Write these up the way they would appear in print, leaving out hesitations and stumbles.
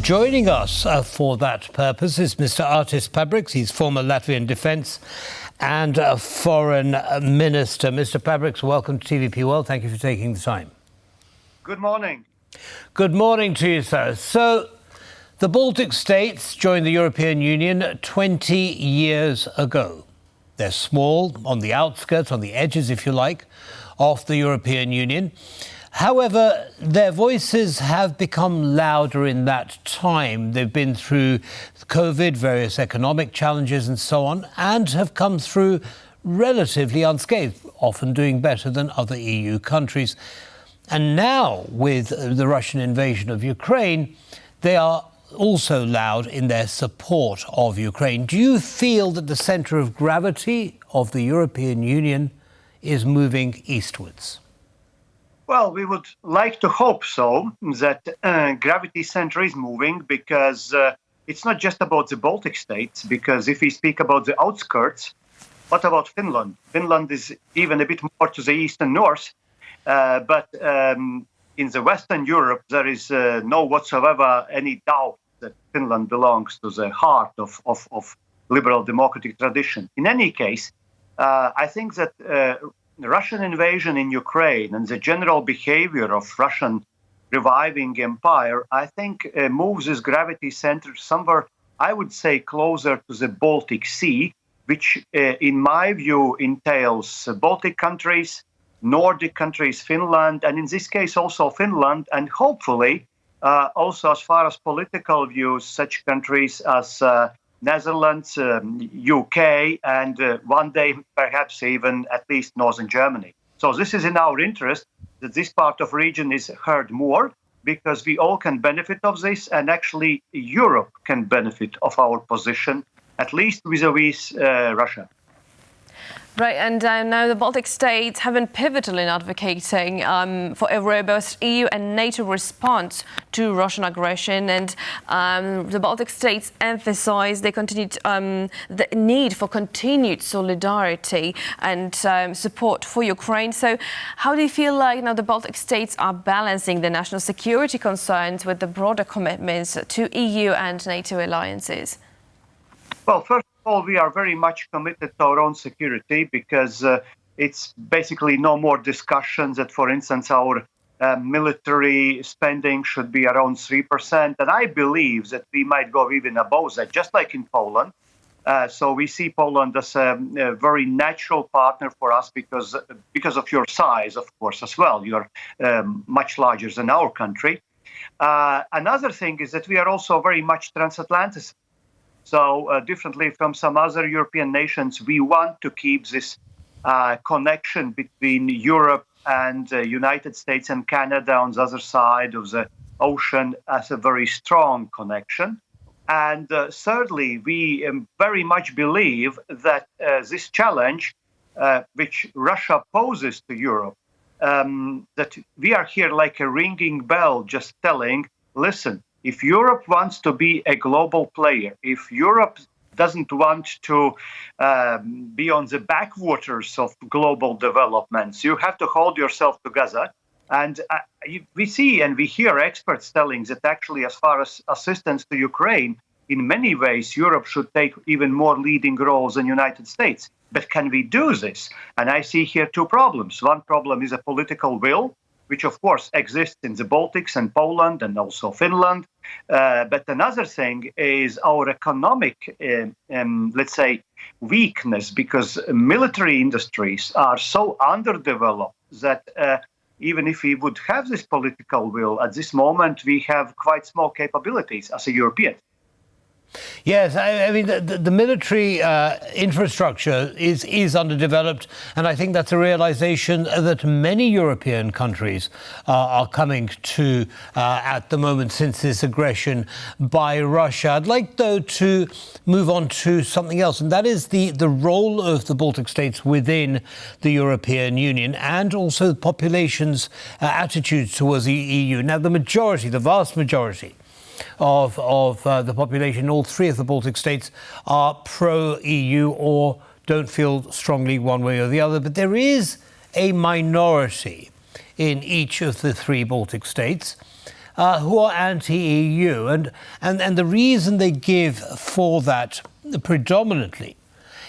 Joining us for that purpose is Mr. Artis Pabriks. He's former Latvian Defence and Foreign Minister. Mr. Pabriks, welcome to TVP World. Thank you for taking the time. Good morning. Good morning to you, sir. So, the Baltic states joined the European Union 20 years ago. They're small, on the outskirts, on the edges, if you like, of the European Union. However, their voices have become louder in that time. They've been through COVID, various economic challenges and so on, and have come through relatively unscathed, often doing better than other EU countries. And now, with the Russian invasion of Ukraine, they are also loud in their support of Ukraine. Do you feel that the centre of gravity of the European Union is moving eastwards? Well, we would like to hope so, that gravity center is moving, because it's not just about the Baltic states, because if we speak about the outskirts, what about Finland? Finland is even a bit more to the east and north, but in the Western Europe, there is no whatsoever any doubt that Finland belongs to the heart of liberal democratic tradition. In any case, I think that the Russian invasion in Ukraine and the general behavior of Russian reviving empire, I think moves this gravity center somewhere, I would say, closer to the Baltic Sea, which in my view entails Baltic countries, Nordic countries, Finland, and in this case also Finland, and hopefully also, as far as political views, such countries as Netherlands, UK, and one day perhaps even at least northern Germany. So this is in our interest that this part of region is heard more, because we all can benefit of this, and actually Europe can benefit of our position, at least vis-a-vis Russia. Right, and now the Baltic states have been pivotal in advocating for a robust EU and NATO response to Russian aggression, and the Baltic states emphasize the need for continued solidarity and support for Ukraine. So how do you feel like now the Baltic states are balancing the national security concerns with the broader commitments to EU and NATO alliances? Well, first of all, we are very much committed to our own security, because it's basically no more discussions that, for instance, our military spending should be around 3%. And I believe that we might go even above that, just like in Poland. So we see Poland as a very natural partner for us because of your size, of course, as well. You're much larger than our country. Another thing is that we are also very much transatlantic. So differently from some other European nations, we want to keep this connection between Europe and United States and Canada on the other side of the ocean as a very strong connection. And thirdly, we very much believe that this challenge, which Russia poses to Europe, that we are here like a ringing bell, just telling, listen, if Europe wants to be a global player, if Europe doesn't want to be on the backwaters of global developments, you have to hold yourself together. And we see and we hear experts telling that actually, as far as assistance to Ukraine, in many ways, Europe should take even more leading roles than the United States. But can we do this? And I see here two problems. One problem is a political will, which of course exists in the Baltics and Poland and also Finland. But another thing is our economic, let's say, weakness, because military industries are so underdeveloped that even if we would have this political will, at this moment we have quite small capabilities as a European. Yes, I mean, the military infrastructure is underdeveloped, and I think that's a realization that many European countries are coming to at the moment since this aggression by Russia. I'd like, though, to move on to something else, and that is the role of the Baltic states within the European Union and also the population's attitudes towards the EU. Now, the vast majority of the population in all three of the Baltic states are pro-EU or don't feel strongly one way or the other. But there is a minority in each of the three Baltic states who are anti-EU, and the reason they give for that predominantly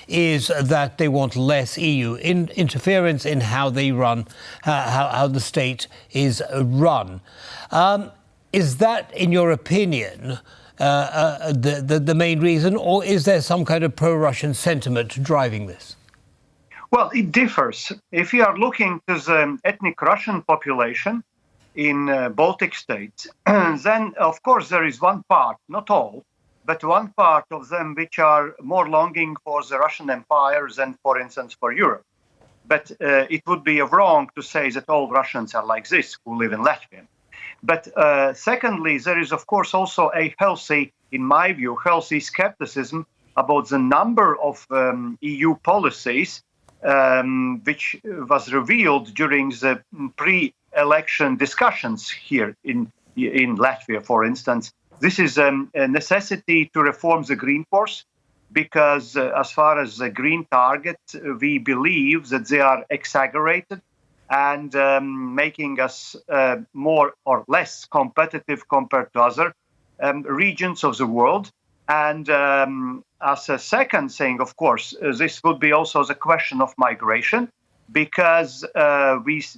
is that they want less EU interference in how they run, how the state is run. Is that, in your opinion, the main reason, or is there some kind of pro-Russian sentiment driving this? Well, it differs. If you are looking to the ethnic Russian population in Baltic states, then of course there is one part, not all, but one part of them which are more longing for the Russian Empire than, for instance, for Europe. But it would be wrong to say that all Russians are like this who live in Latvia. But secondly, there is, of course, also a healthy, in my view, healthy skepticism about the number of EU policies which was revealed during the pre-election discussions here in Latvia, for instance. This is a necessity to reform the green course, because as far as the green targets, we believe that they are exaggerated and making us more or less competitive compared to other regions of the world. And as a second thing, of course, this would be also the question of migration, because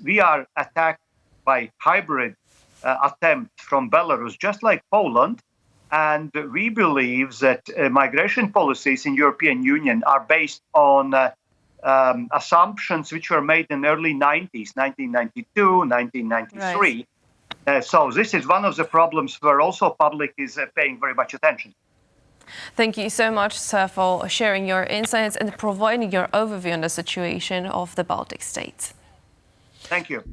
we are attacked by hybrid attempt from Belarus, just like Poland. And we believe that migration policies in European Union are based on assumptions which were made in the early 90s, 1992, 1993. Right. So this is one of the problems where also public is paying very much attention. Thank you so much, sir, for sharing your insights and providing your overview on the situation of the Baltic states. Thank you.